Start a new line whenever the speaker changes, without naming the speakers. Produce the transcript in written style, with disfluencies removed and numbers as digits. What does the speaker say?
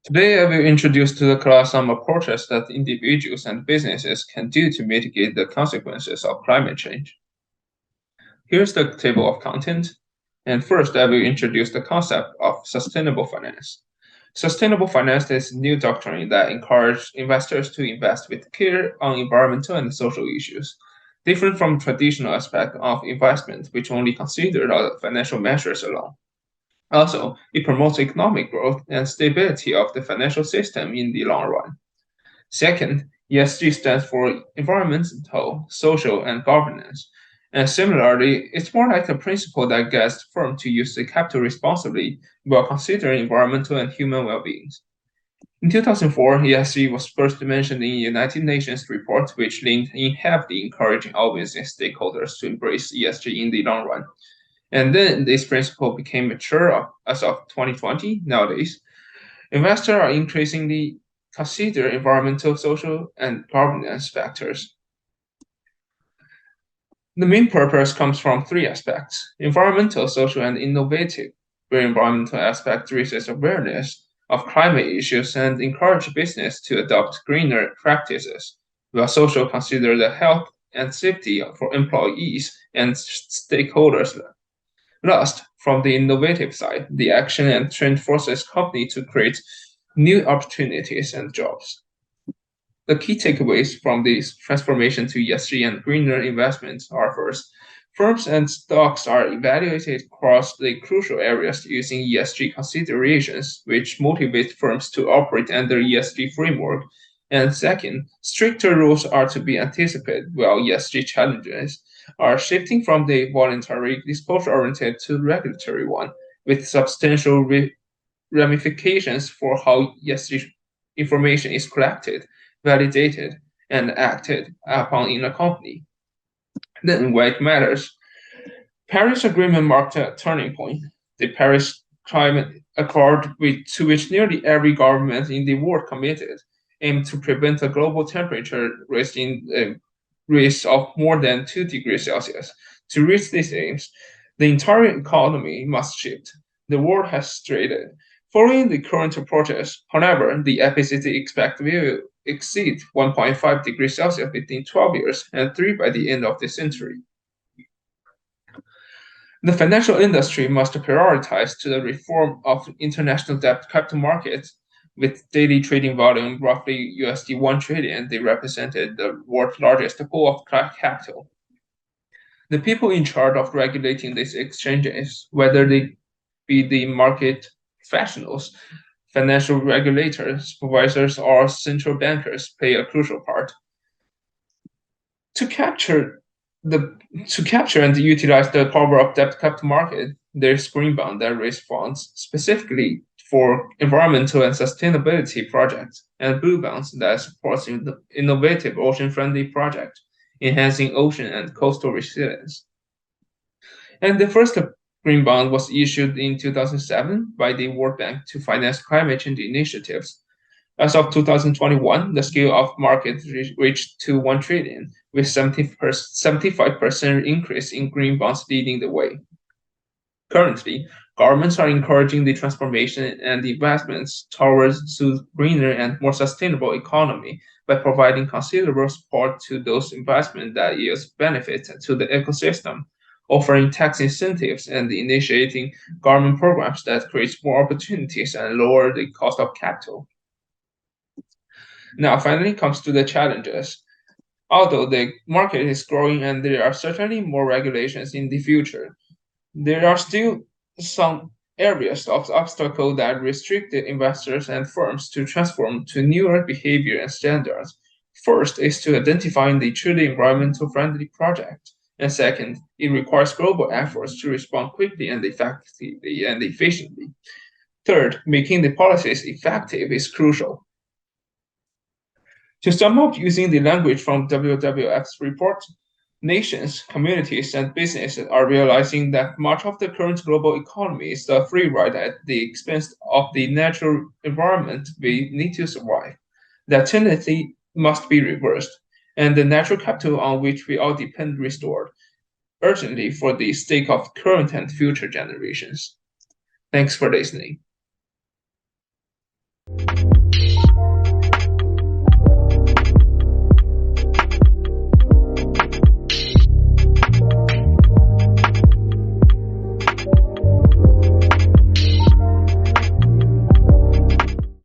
Today, I will introduce to the class some approaches that individuals and businesses can do to mitigate the consequences of climate change. Here's the table of content. And first, I will introduce the concept of sustainable finance. Sustainable finance is a new doctrine that encourages investors to invest with care on environmental and social issues, different from traditional aspect of investment, which only consider the financial measures alone. Also, it promotes economic growth and stability of the financial system in the long run. Second, ESG stands for environmental, social, and governance. And similarly, it's more like a principle that gets firms to use the capital responsibly while considering environmental and human well-being. In 2004, ESG was first mentioned in the United Nations report, which leaned in heavily encouraging all business stakeholders to embrace ESG in the long run. And then this principle became mature as of 2020. Nowadays, investors are increasingly consider environmental, social, and governance factors. The main purpose comes from three aspects: environmental, social, and innovative. Where environmental aspect raises awareness of climate issues and encourage business to adopt greener practices, while social consider the health and safety for employees and stakeholders. Last, from the innovative side, the action and trend forces companies to create new opportunities and jobs. The key takeaways from this transformation to ESG and greener investments are first, firms and stocks are evaluated across the crucial areas using ESG considerations, which motivate firms to operate under ESG framework. And second, stricter rules are to be anticipated while ESG challenges are shifting from the voluntary disclosure oriented to regulatory one, with substantial ramifications for how ESG information is collected, validated, and acted upon in a company. Then, why it matters. Paris Agreement marked a turning point. The Paris Climate Accord, to which nearly every government in the world committed, aimed to prevent a global temperature rise of more than 2 degrees Celsius. To reach these aims, the entire economy must shift. The world has strayed. Following the current approaches, however, the FACT expect will exceed 1.5 degrees Celsius within 12 years and 3 by the end of the century. The financial industry must prioritize to the reform of international debt capital markets. With daily trading volume roughly USD 1 trillion, they represented the world's largest pool of capital. The people in charge of regulating these exchanges, whether they be the market professionals, financial regulators, supervisors, or central bankers, play a crucial part. To capture the to capture and utilize the power of debt capital market, there's green bond that raise funds specifically for environmental and sustainability projects, and blue bonds that supports innovative ocean-friendly projects, enhancing ocean and coastal resilience. And the first green bond was issued in 2007 by the World Bank to finance climate change initiatives. As of 2021, the scale of market reached to 1 trillion, with 75% increase in green bonds leading the way. Currently, governments are encouraging the transformation and investments towards a greener and more sustainable economy by providing considerable support to those investments that yields benefits to the ecosystem, offering tax incentives and initiating government programs that creates more opportunities and lower the cost of capital. Now, finally, comes to the challenges. Although the market is growing and there are certainly more regulations in the future, there are still some areas of obstacle that restrict the investors and firms to transform to newer behavior and standards. First is to identify the truly environmental friendly project. And second, it requires global efforts to respond quickly and effectively and efficiently. Third, making the policies effective is crucial. To sum up using the language from WWF's report, nations, communities, and businesses are realizing that much of the current global economy is a free ride at the expense of the natural environment we need to survive. That tendency must be reversed, and the natural capital on which we all depend restored urgently for the sake of current and future generations. Thanks for listening.